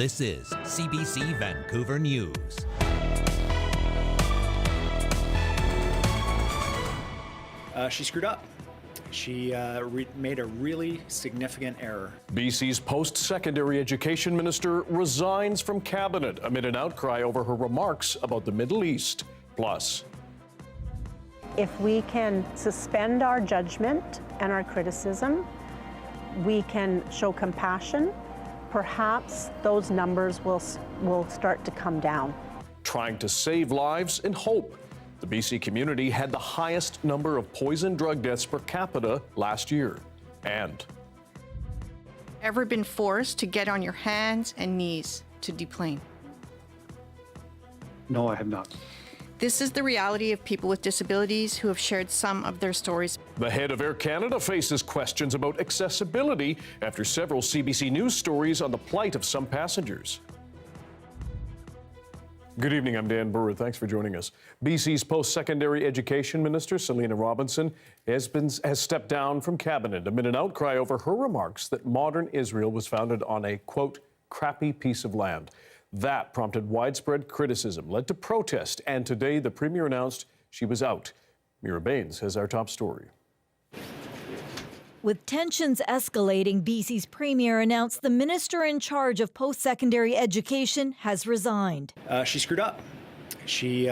This is CBC Vancouver News. She screwed up. She made a really significant error. BC's post-secondary education minister resigns from cabinet amid an outcry over her remarks about the Middle East. Plus, if we can suspend our judgment and our criticism, we can show compassion, perhaps those numbers will start to come down. trying to save lives and hope. The BC community had the highest number of poison drug deaths per capita last year. And Ever been forced to get on your hands and knees to deplane? No, I have not. This is the reality of people with disabilities who have shared some of their stories. the head of Air Canada faces questions about accessibility after several CBC News stories on the plight of some passengers. Good evening, I'm Dan Burritt. Thanks for joining us. BC's post-secondary education minister, Selina Robinson, has stepped down from cabinet amid an outcry over her remarks that modern Israel was founded on a, quote, crappy piece of land. That prompted widespread criticism, led to protest, and today the Premier announced she was out. Mira Baines has our top story. With tensions escalating, BC's Premier announced the minister in charge of post-secondary education has resigned. She screwed up. She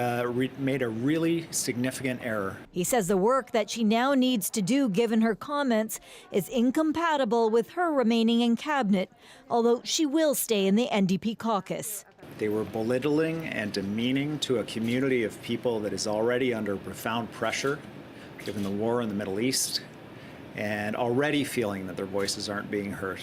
made a really significant error. He says the work that she now needs to do, given her comments, is incompatible with her remaining in cabinet, although she will stay in the NDP caucus. They were belittling and demeaning to a community of people that is already under profound pressure, given the war in the Middle East, and already feeling that their voices aren't being heard.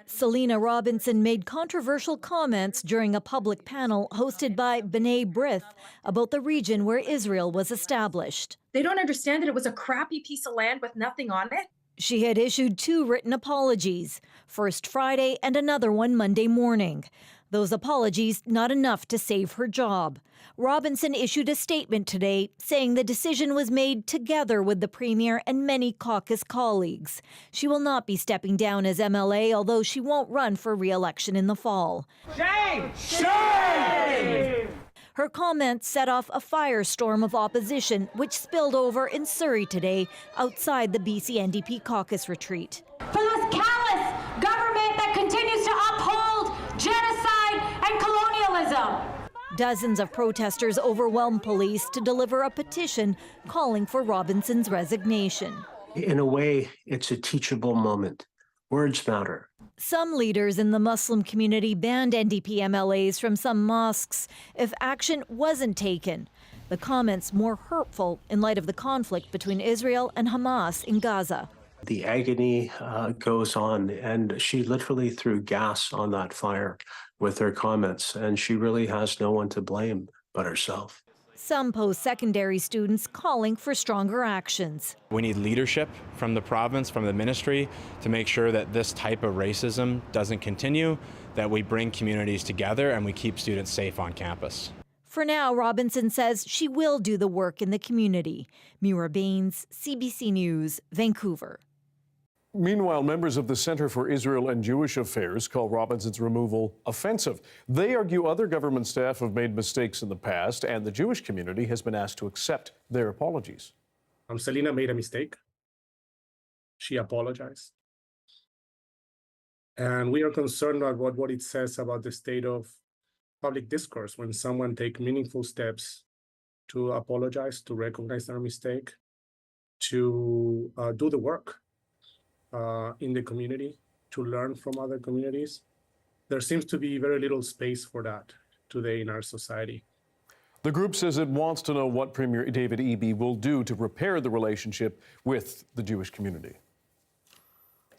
Selina Robinson made controversial comments during a public panel hosted by B'nai B'rith about the region where Israel was established. They don't understand that it was a crappy piece of land with nothing on it. She had issued 2 written apologies, first Friday and another one Monday morning. Those apologies not enough to save her job. Robinson issued a statement today saying the decision was made together with the Premier and many caucus colleagues. She will not be stepping down as MLA, although she won't run for re-election in the fall. Shame! Shame! Her comments set off a firestorm of opposition, which spilled over in Surrey today outside the BC NDP caucus retreat. For this callous government that continues to uphold genocide and colonialism. Dozens of protesters overwhelmed police to deliver a petition calling for Robinson's resignation. In a way, it's a teachable moment. Words matter. Some leaders in the Muslim community banned NDP MLAs from some mosques if action wasn't taken. The comments more hurtful in light of the conflict between Israel and Hamas in Gaza. The agony goes on, and she literally threw gas on that fire with her comments, and she really has no one to blame but herself. Some post-secondary students calling for stronger actions. We need leadership from the province, from the ministry, to make sure that this type of racism doesn't continue, that we bring communities together and we keep students safe on campus. For now, Robinson says she will do the work in the community. Mira Baines, CBC News, Vancouver. Meanwhile, members of the Centre for Israel and Jewish Affairs call Robinson's removal offensive. They argue other government staff have made mistakes in the past, and the Jewish community has been asked to accept their apologies. Selina made a mistake. She apologized. And we are concerned about what it says about the state of public discourse when someone takes meaningful steps to apologize, to recognize their mistake, to do the work in the community, to learn from other communities. There seems to be very little space for that today in our society. The group says it wants to know what Premier David Eby will do to repair the relationship with the Jewish community.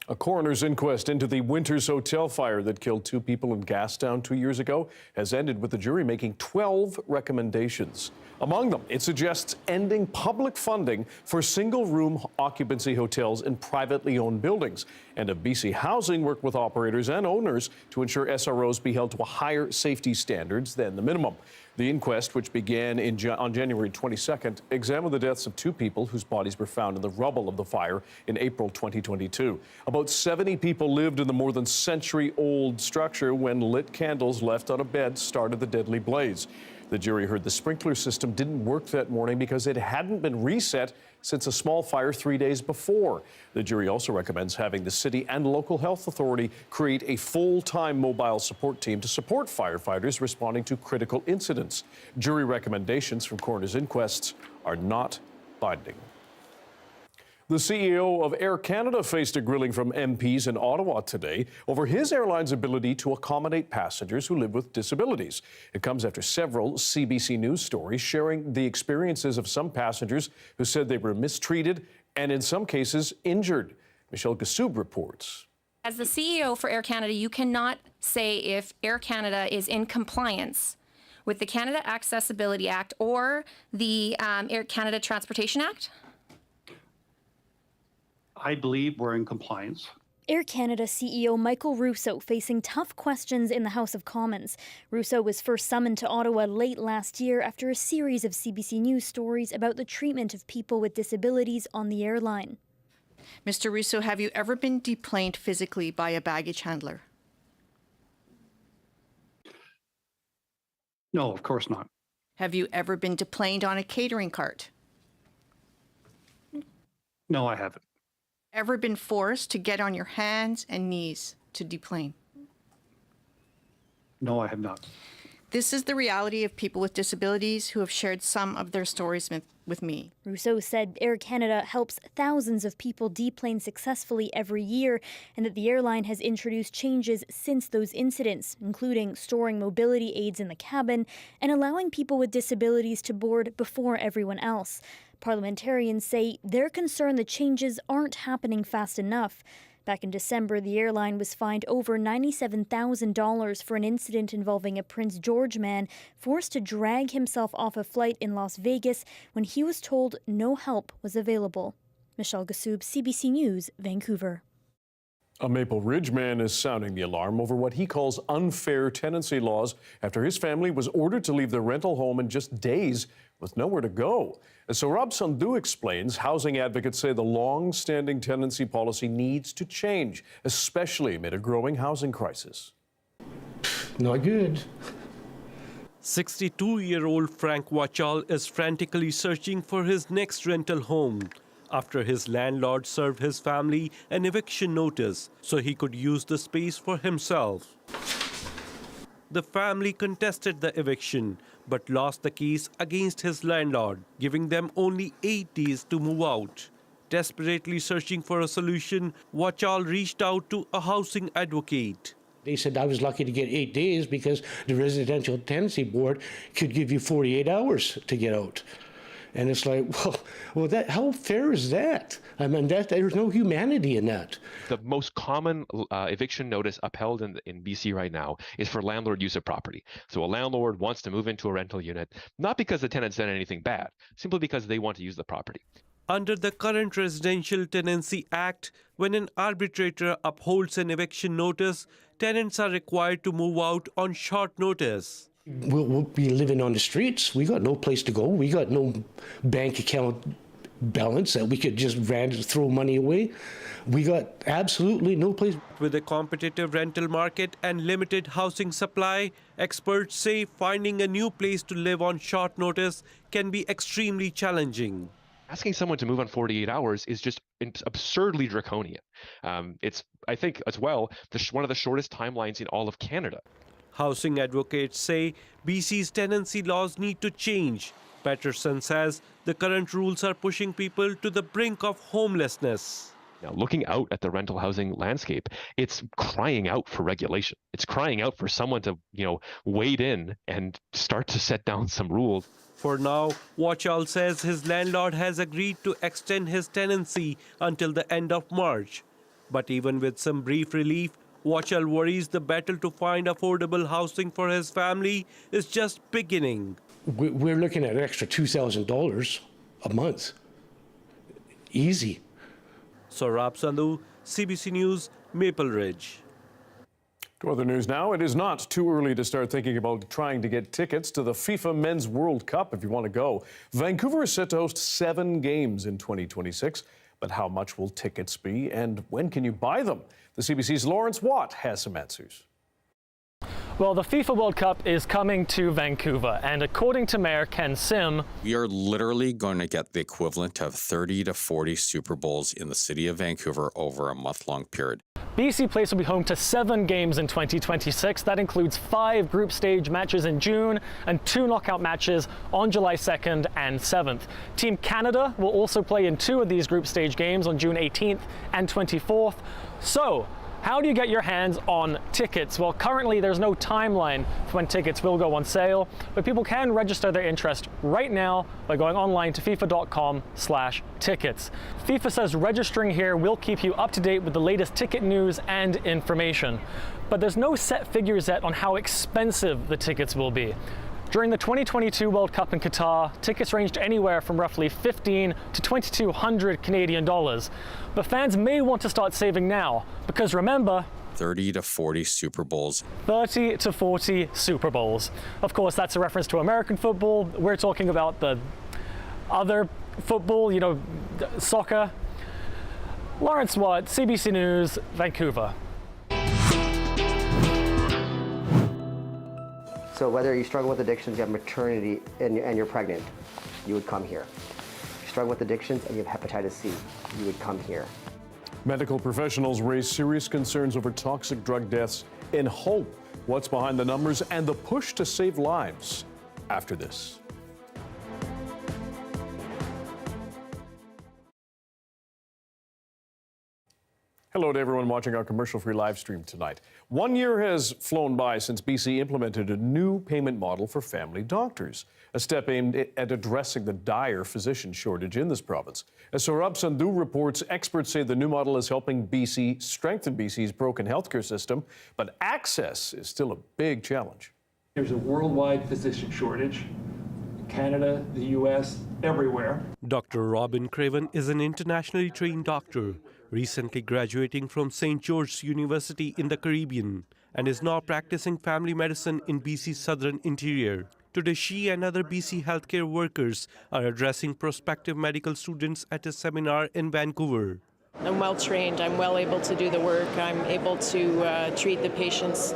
A coroner's inquest into the Winters Hotel fire that killed 2 people in Gastown 2 years ago has ended with the jury making 12 recommendations. Among them, it suggests ending public funding for single-room occupancy hotels in privately owned buildings, and a BC Housing work with operators and owners to ensure SROs be held to a higher safety standards than the minimum. The inquest, which began on January 22nd, examined the deaths of 2 people whose bodies were found in the rubble of the fire in April 2022. About 70 people lived in the more than century-old structure when lit candles left on a bed started the deadly blaze. The jury heard the sprinkler system didn't work that morning because it hadn't been reset since a small fire 3 days before. The jury also recommends having the city and local health authority create a full-time mobile support team to support firefighters responding to critical incidents. Jury recommendations from coroner's inquests are not binding. The CEO of Air Canada faced a grilling from MPs in Ottawa today over his airline's ability to accommodate passengers who live with disabilities. It comes after several CBC News stories sharing the experiences of some passengers who said they were mistreated and in some cases injured. Michelle Gassoub reports. As the CEO for Air Canada, you cannot say if Air Canada is in compliance with the Canada Accessibility Act or the Air Canada Transportation Act. I believe we're in compliance. Air Canada CEO Michael Rousseau facing tough questions in the House of Commons. Rousseau was first summoned to Ottawa late last year after a series of CBC News stories about the treatment of people with disabilities on the airline. Mr. Rousseau, have you ever been deplaned physically by a baggage handler? No, of course not. Have you ever been deplaned on a catering cart? No, I haven't. Ever been forced to get on your hands and knees to deplane? No, I have not. This is the reality of people with disabilities who have shared some of their stories with me. Rousseau said Air Canada helps thousands of people deplane successfully every year and that the airline has introduced changes since those incidents, including storing mobility aids in the cabin and allowing people with disabilities to board before everyone else. Parliamentarians say they're concerned the changes aren't happening fast enough. Back in December, the airline was fined over $97,000 for an incident involving a Prince George man forced to drag himself off a flight in Las Vegas when he was told no help was available. Michelle Gassoub, CBC News, Vancouver. A Maple Ridge man is sounding the alarm over what he calls unfair tenancy laws after his family was ordered to leave their rental home in just days with nowhere to go. And so Rob Sandhu explains housing advocates say the long-standing tenancy policy needs to change, especially amid a growing housing crisis. Not good. 62-year-old Frank Wachal is frantically searching for his next rental home after his landlord served his family an eviction notice so he could use the space for himself. The family contested the eviction but lost the case against his landlord, giving them only 8 days to move out. Desperately searching for a solution, Wachal reached out to a housing advocate. They said I was lucky to get 8 days because the Residential Tenancy Board could give you 48 hours to get out. And it's like, well, that how fair is that? I mean, there's no humanity in that. The most common eviction notice upheld in BC right now is for landlord use of property. So a landlord wants to move into a rental unit, not because the tenant's done anything bad, simply because they want to use the property. Under the current Residential Tenancy Act, when an arbitrator upholds an eviction notice, tenants are required to move out on short notice. We'll be living on the streets. We got no place to go. We got no bank account balance that we could just throw money away. We got absolutely no place. With a competitive rental market and limited housing supply, experts say finding a new place to live on short notice can be extremely challenging. Asking someone to move on 48 hours is just absurdly draconian. It's, I think, as well, one of the shortest timelines in all of Canada. Housing advocates say BC's tenancy laws need to change. Patterson says the current rules are pushing people to the brink of homelessness. Now, looking out at the rental housing landscape, it's crying out for regulation. It's crying out for someone to, wade in and start to set down some rules. For now, Wachal says his landlord has agreed to extend his tenancy until the end of March. But even with some brief relief, Wachal worries the battle to find affordable housing for his family is just beginning. We're looking at an extra $2,000 a month. Easy. Saurabh Sandhu, CBC News, Maple Ridge. To other news now, it is not too early to start thinking about trying to get tickets to the FIFA Men's World Cup if you want to go. Vancouver is set to host 7 games in 2026. But how much will tickets be and when can you buy them? The CBC's Lawrence Watt has some answers. Well, the FIFA World Cup is coming to Vancouver, and according to Mayor Ken Sim, we are literally going to get the equivalent of 30 to 40 Super Bowls in the city of Vancouver over a month-long period. BC Place will be home to 7 games in 2026. That includes 5 group stage matches in June and 2 knockout matches on July 2nd and 7th. Team Canada will also play in 2 of these group stage games on June 18th and 24th. So, how do you get your hands on tickets? Well, currently there's no timeline for when tickets will go on sale, but people can register their interest right now by going online to fifa.com/tickets. FIFA says registering here will keep you up to date with the latest ticket news and information, but there's no set figures yet on how expensive the tickets will be. During the 2022 World Cup in Qatar, tickets ranged anywhere from roughly $1,500 to $2,200 Canadian dollars. But fans may want to start saving now, because remember, 30 to 40 Super Bowls. 30 to 40 Super Bowls. Of course, that's a reference to American football. We're talking about the other football, soccer. Lawrence Watt, CBC News, Vancouver. So whether you struggle with addictions, you have maternity, and you're pregnant, you would come here. If you struggle with addictions and you have hepatitis C, you would come here. Medical professionals raise serious concerns over toxic drug deaths in Hope. What's behind the numbers and the push to save lives? After this. Hello to everyone watching our commercial-free live stream tonight. 1 year has flown by since BC implemented a new payment model for family doctors, a step aimed at addressing the dire physician shortage in this province. As Saurabh Sandhu reports, experts say the new model is helping BC strengthen BC's broken healthcare system, but access is still a big challenge. There's a worldwide physician shortage. Canada, the U.S., everywhere. Dr. Robin Craven is an internationally trained doctor, recently graduating from St. George's University in the Caribbean, and is now practicing family medicine in BC's southern interior. Today, she and other BC healthcare workers are addressing prospective medical students at a seminar in Vancouver. I'm well trained, I'm well able to do the work, I'm able to treat the patients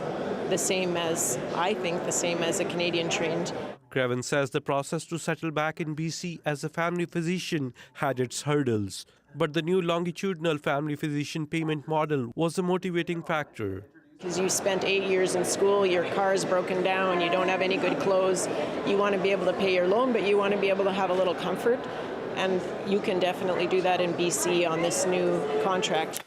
the same as a Canadian trained. Craven says the process to settle back in BC as a family physician had its hurdles, but the new longitudinal family physician payment model was a motivating factor. Because you spent 8 years in school, your car is broken down, you don't have any good clothes, you want to be able to pay your loan, but you want to be able to have a little comfort, and you can definitely do that in BC on this new contract.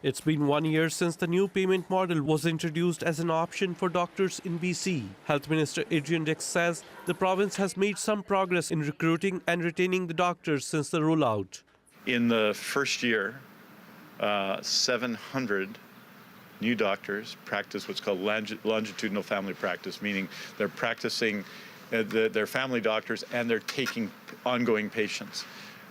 It's been 1 year since the new payment model was introduced as an option for doctors in BC. Health Minister Adrian Dix says the province has made some progress in recruiting and retaining the doctors since the rollout. In the first year, 700 new doctors practice what's called longitudinal family practice, meaning they're practicing, they're family doctors and they're taking ongoing patients,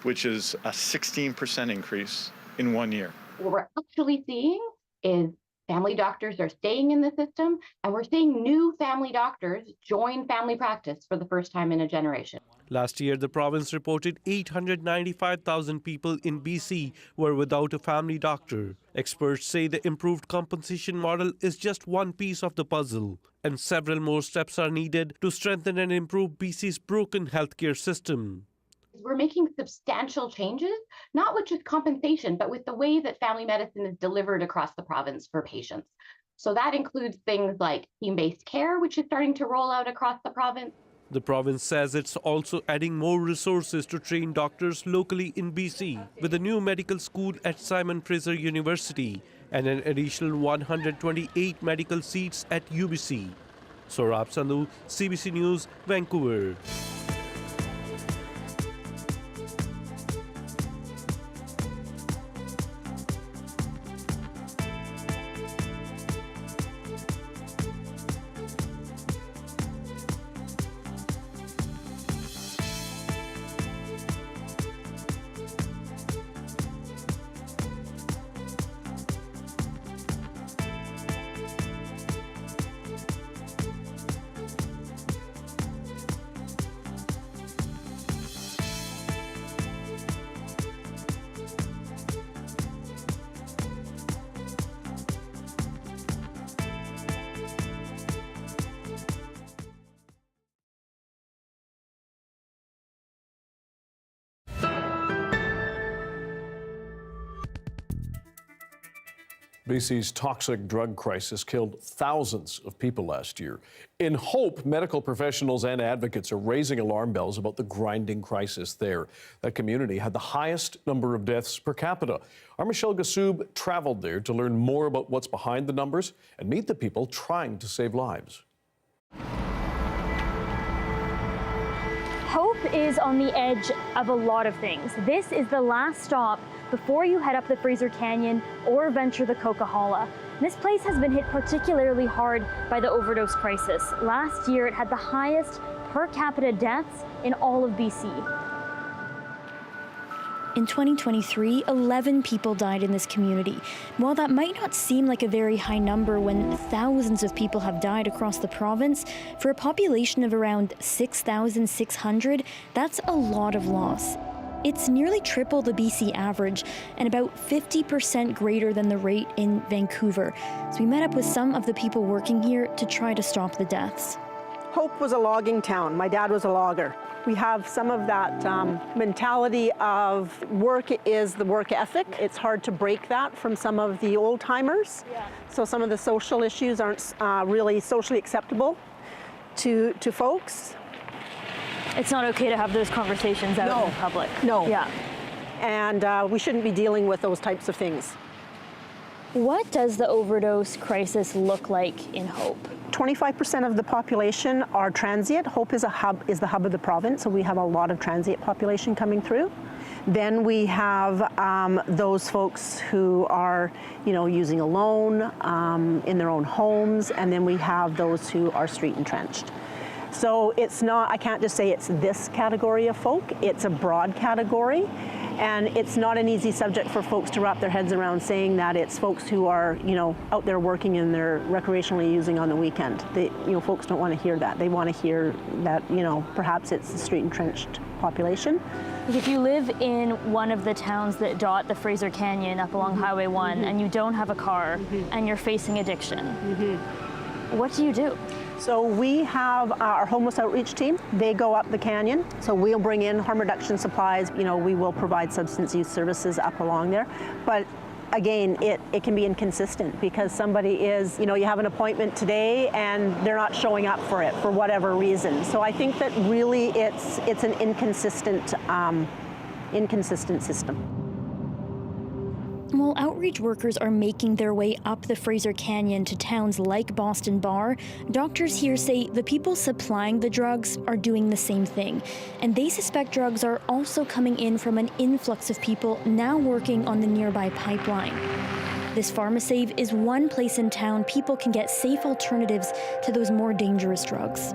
which is a 16% increase in 1 year. What we're actually seeing is family doctors are staying in the system, and we're seeing new family doctors join family practice for the first time in a generation. Last year, the province reported 895,000 people in BC were without a family doctor. Experts say the improved compensation model is just one piece of the puzzle, and several more steps are needed to strengthen and improve BC's broken healthcare system. We're making substantial changes, not with just compensation, but with the way that family medicine is delivered across the province for patients. So that includes things like team-based care, which is starting to roll out across the province. The province says it's also adding more resources to train doctors locally in BC, with a new medical school at Simon Fraser University and an additional 128 medical seats at UBC. Saurabh Sandhu, CBC News, Vancouver. BC's toxic drug crisis killed thousands of people last year. In Hope, medical professionals and advocates are raising alarm bells about the grinding crisis there. That community had the highest number of deaths per capita. Our Michelle Gassoub traveled there to learn more about what's behind the numbers and meet the people trying to save lives. Hope is on the edge of a lot of things. This is the last stop before you head up the Fraser Canyon or venture the Coquihalla. This place has been hit particularly hard by the overdose crisis. Last year, it had the highest per capita deaths in all of BC. In 2023, 11 people died in this community. While that might not seem like a very high number when thousands of people have died across the province, for a population of around 6,600, that's a lot of loss. It's nearly triple the BC average and about 50% greater than the rate in Vancouver. So we met up with some of the people working here to try to stop the deaths. Hope was a logging town. My dad was a logger. We have some of that mentality of work is the work ethic. It's hard to break that from some of the old timers. Yeah. So some of the social issues aren't really socially acceptable to folks. It's not okay to have those conversations out in public. No. Yeah. And we shouldn't be dealing with those types of things. What does the overdose crisis look like in Hope? 25% of the population are transient. Hope is the hub of the province, so we have a lot of transient population coming through. Then we have those folks who are, using alone in their own homes, and then we have those who are street entrenched. So it's not, I can't just say it's this category of folk, it's a broad category. And it's not an easy subject for folks to wrap their heads around, saying that it's folks who are, out there working and they're recreationally using on the weekend. Folks don't want to hear that. They want to hear that, perhaps it's the street entrenched population. If you live in one of the towns that dot the Fraser Canyon up along Highway 1 and you don't have a car and you're facing addiction, what do you do? So we have our homeless outreach team. They go up the canyon. So we'll bring in harm reduction supplies. We will provide substance use services up along there. But again, it can be inconsistent because somebody is, you have an appointment today and they're not showing up for it for whatever reason. So I think that really it's an inconsistent system. While outreach workers are making their way up the Fraser Canyon to towns like Boston Bar, doctors here say the people supplying the drugs are doing the same thing. And they suspect drugs are also coming in from an influx of people now working on the nearby pipeline. This PharmaSave is one place in town people can get safe alternatives to those more dangerous drugs.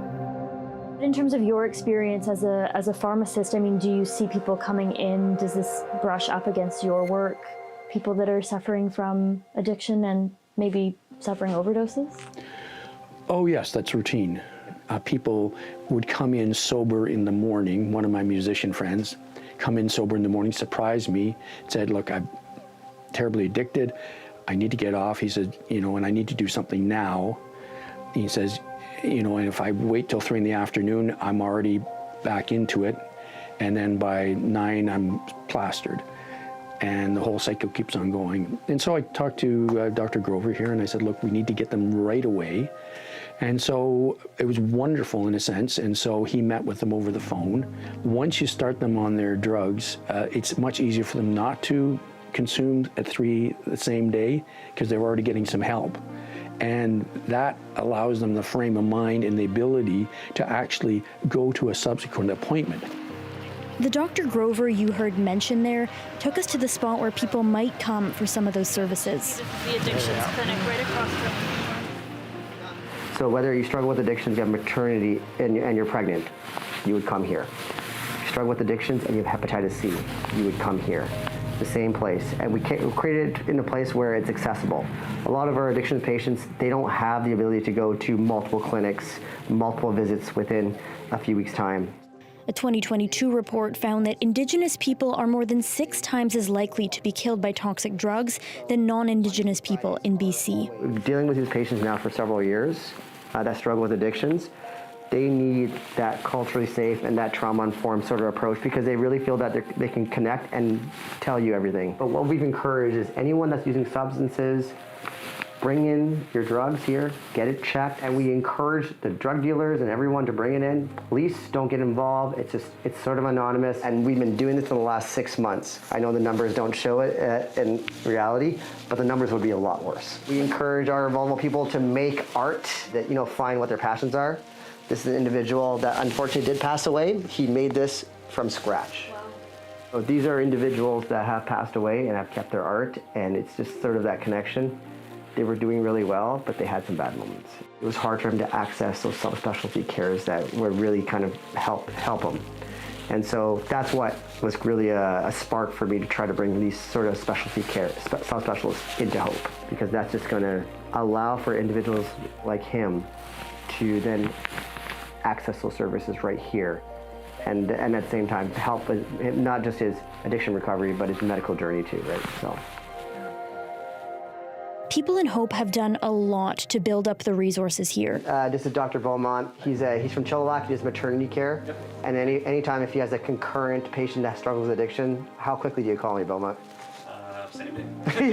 In terms of your experience as a pharmacist, do you see people coming in? Does this brush up against your work? People that are suffering from addiction and maybe suffering overdoses? Oh yes, that's routine. People would come in sober in the morning. One of my musician friends come in sober in the morning, surprised me, said, look, I'm terribly addicted. I need to get off. He said, and I need to do something now. He says, and if I wait till 3 p.m, I'm already back into it. And then by 9, I'm plastered. And the whole cycle keeps on going. And so I talked to Dr. Grover here, and I said, look, we need to get them right away. And so it was wonderful in a sense, and so he met with them over the phone. Once you start them on their drugs, it's much easier for them not to consume at 3 the same day, because they're already getting some help. And that allows them the frame of mind and the ability to actually go to a subsequent appointment. The Dr. Grover you heard mention there took us to the spot where people might come for some of those services. This is the addictions clinic right across from. So whether you struggle with addictions, you have maternity, and you're pregnant, you would come here. If you struggle with addictions and you have hepatitis C, you would come here. The same place. And we created it in a place where it's accessible. A lot of our addiction patients, they don't have the ability to go to multiple clinics, multiple visits within a few weeks' time. A 2022 report found that Indigenous people are more than 6 times as likely to be killed by toxic drugs than non-Indigenous people in BC. Dealing with these patients now for several years that struggle with addictions, They need that culturally safe and that trauma-informed sort of approach because they really feel that they can connect and tell you everything. But what we've encouraged is anyone that's using substances, bring in your drugs here, get it checked, and we encourage the drug dealers and everyone to bring it in. Police don't get involved. It's sort of anonymous, and we've been doing this for the last 6 months. I know the numbers don't show it in reality, but the numbers would be a lot worse. We encourage our vulnerable people to make art that, find what their passions are. This is an individual that unfortunately did pass away. He made this from scratch. Wow. So these are individuals that have passed away and have kept their art, and it's just sort of that connection. They were doing really well, but they had some bad moments. It was hard for them to access those subspecialty cares that would really kind of help them. And so that's what was really a spark for me to try to bring these sort of specialty care, subspecialists into Hope, because that's just going to allow for individuals like him to then access those services right here. And at the same time, help with not just his addiction recovery, but his medical journey too, right? So. People in Hope have done a lot to build up the resources here. This is Dr. Beaumont. He's from Chilliwack. He does maternity care. Yep. And anytime if he has a concurrent patient that struggles with addiction, how quickly do you call me, Beaumont? Same day.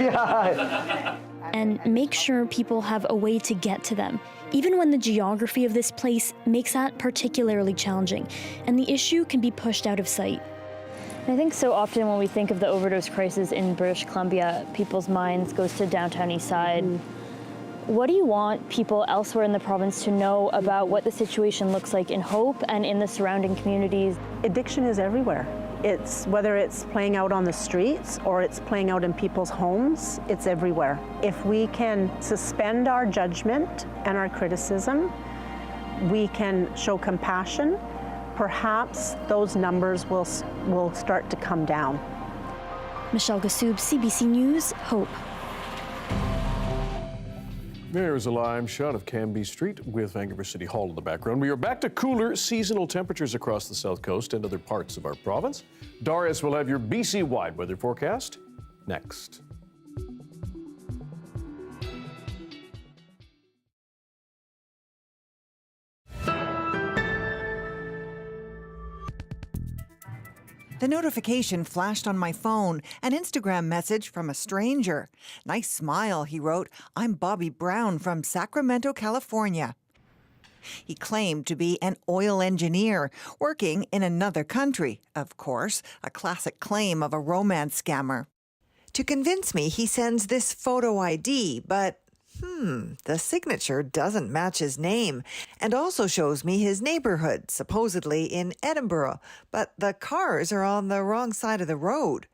Yeah. And make sure people have a way to get to them, even when the geography of this place makes that particularly challenging, and the issue can be pushed out of sight. I think so often when we think of the overdose crisis in British Columbia, people's minds goes to downtown East Side. What do you want people elsewhere in the province to know about what the situation looks like in Hope and in the surrounding communities? Addiction is everywhere. Whether it's playing out on the streets or it's playing out in people's homes, it's everywhere. If we can suspend our judgment and our criticism, we can show compassion, perhaps those numbers will start to come down. Michelle Gassoub, CBC News, Hope. There's a live shot of Cambie Street with Vancouver City Hall in the background. We are back to cooler seasonal temperatures across the south coast and other parts of our province. Darius will have your BC-wide weather forecast next. The notification flashed on my phone, an Instagram message from a stranger. Nice smile, he wrote. I'm Bobby Brown from Sacramento, California. He claimed to be an oil engineer, working in another country. Of course, a classic claim of a romance scammer. To convince me, he sends this photo ID, but the signature doesn't match his name, and also shows me his neighborhood, supposedly in Edinburgh, but the cars are on the wrong side of the road.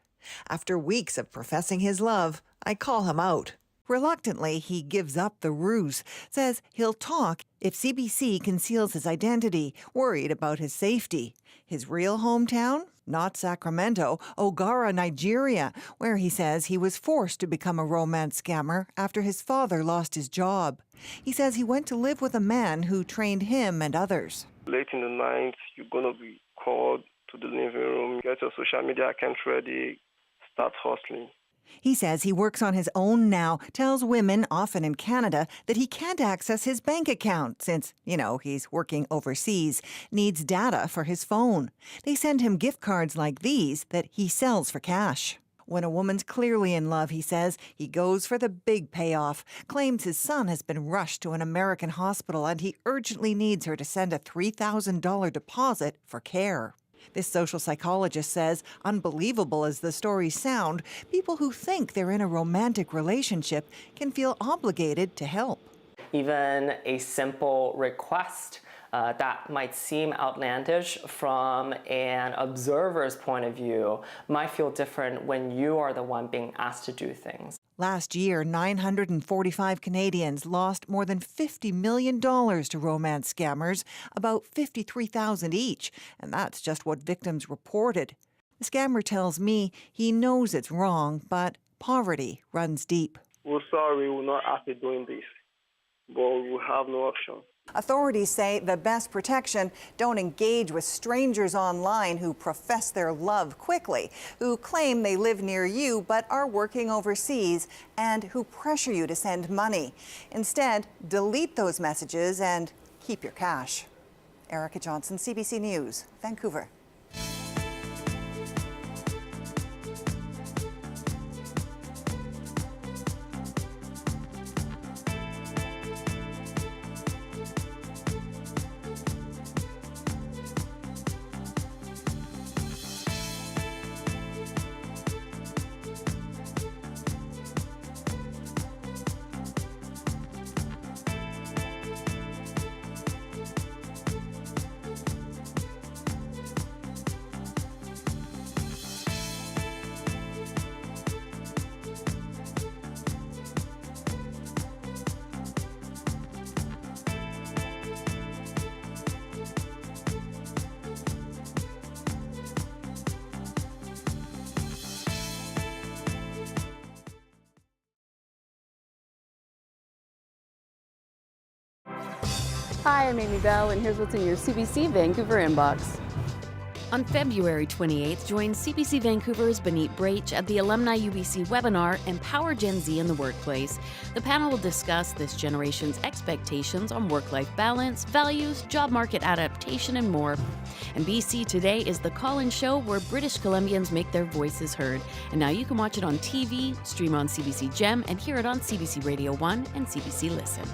After weeks of professing his love, I call him out. Reluctantly, he gives up the ruse, says he'll talk if CBC conceals his identity, worried about his safety. His real hometown? Not Sacramento, Ogara, Nigeria, where he says he was forced to become a romance scammer after his father lost his job. He says he went to live with a man who trained him and others. Late in the night, you're going to be called to the living room, get your social media account ready, start hustling. He says he works on his own now, tells women, often in Canada, that he can't access his bank account since, he's working overseas, needs data for his phone. They send him gift cards like these that he sells for cash. When a woman's clearly in love, he says, he goes for the big payoff, claims his son has been rushed to an American hospital and he urgently needs her to send a $3,000 deposit for care. This social psychologist says, unbelievable as the stories sound, people who think they're in a romantic relationship can feel obligated to help. Even a simple request that might seem outlandish from an observer's point of view might feel different when you are the one being asked to do things. Last year, 945 Canadians lost more than $50 million to romance scammers, about $53,000 each, and that's just what victims reported. The scammer tells me he knows it's wrong, but poverty runs deep. We're sorry we're not happy doing this, but we have no option. Authorities say the best protection: don't engage with strangers online who profess their love quickly, who claim they live near you but are working overseas, and who pressure you to send money. Instead, delete those messages and keep your cash. Erica Johnson, CBC News, Vancouver. Hi, I'm Amy Bell, and here's what's in your CBC Vancouver inbox. On February 28th, join CBC Vancouver's Benit Brach at the Alumni UBC webinar, Empower Gen Z in the Workplace. The panel will discuss this generation's expectations on work-life balance, values, job market adaptation, and more. And BC Today is the call-in show where British Columbians make their voices heard. And now you can watch it on TV, stream on CBC Gem, and hear it on CBC Radio 1 and CBC Listen.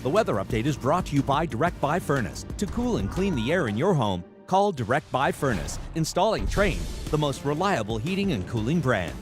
The weather update is brought to you by Direct Buy Furnace. To cool and clean the air in your home, call Direct Buy Furnace. Installing Trane, the most reliable heating and cooling brand.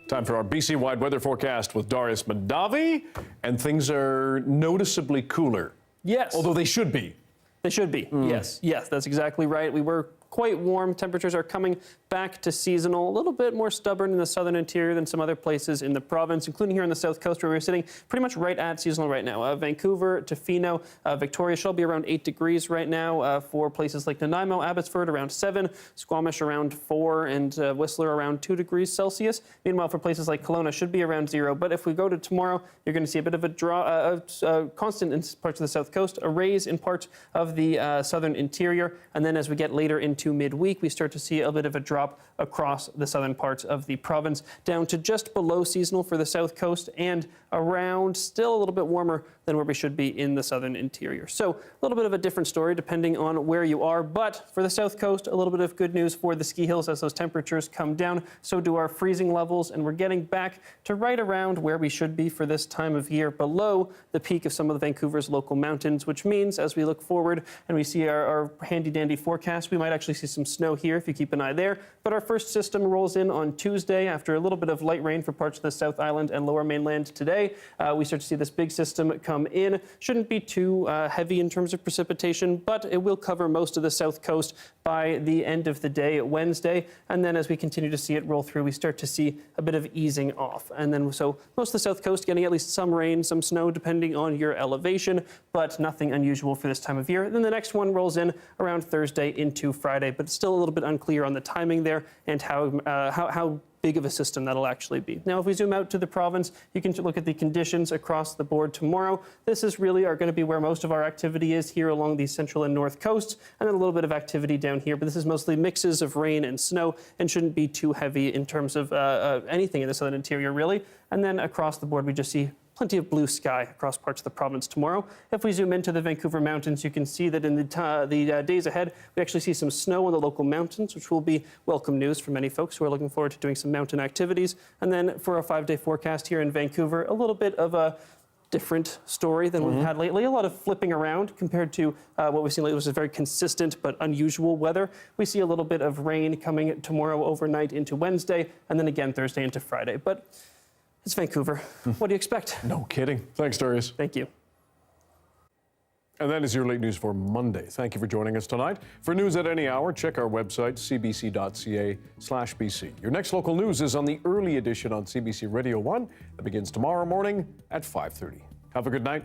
Time for our BC-wide weather forecast with Darius Madavi, and things are noticeably cooler. Yes. Although they should be. They should be, yes. Yes, that's exactly right. We were quite warm. Temperatures are coming back to seasonal, a little bit more stubborn in the southern interior than some other places in the province, including here on the south coast where we're sitting pretty much right at seasonal right now. Vancouver, Tofino, Victoria should be around 8 degrees right now. For places like Nanaimo, Abbotsford around 7, Squamish around 4, and Whistler around 2 degrees Celsius. Meanwhile, for places like Kelowna should be around 0. But if we go to tomorrow, you're going to see a bit of a constant in parts of the south coast, a raise in parts of the southern interior, and then as we get later into midweek, we start to see a bit of a drop across the southern parts of the province, down to just below seasonal for the south coast and around still a little bit warmer than where we should be in the southern interior. So a little bit of a different story depending on where you are, but for the south coast, a little bit of good news for the ski hills as those temperatures come down. So do our freezing levels, and we're getting back to right around where we should be for this time of year, below the peak of some of the Vancouver's local mountains, which means as we look forward and we see our handy dandy forecast, we might actually see some snow here if you keep an eye there. But our first system rolls in on Tuesday after a little bit of light rain for parts of the South Island and Lower Mainland today. We start to see this big system come in. Shouldn't be too heavy in terms of precipitation, but it will cover most of the south coast by the end of the day Wednesday. And then as we continue to see it roll through, we start to see a bit of easing off. And then so most of the south coast getting at least some rain, some snow, depending on your elevation, but nothing unusual for this time of year. Then the next one rolls in around Thursday into Friday, but it's still a little bit unclear on the timing there and how big of a system that'll actually be. Now, if we zoom out to the province, you can look at the conditions across the board tomorrow. This is really going to be where most of our activity is here along the central and north coasts, and then a little bit of activity down here, but this is mostly mixes of rain and snow and shouldn't be too heavy in terms of anything in the southern interior, really. And then across the board, we just see plenty of blue sky across parts of the province tomorrow. If we zoom into the Vancouver mountains, you can see that in the days ahead, we actually see some snow on the local mountains, which will be welcome news for many folks who are looking forward to doing some mountain activities. And then for a 5-day forecast here in Vancouver, a little bit of a different story than we've had lately. A lot of flipping around compared to what we've seen lately, which is very consistent but unusual weather. We see a little bit of rain coming tomorrow overnight into Wednesday, and then again Thursday into Friday. But it's Vancouver. What do you expect? No kidding. Thanks, Darius. Thank you. And that is your late news for Monday. Thank you for joining us tonight. For news at any hour, check our website, cbc.ca/BC. Your next local news is on the early edition on CBC Radio 1 that begins tomorrow morning at 5:30. Have a good night.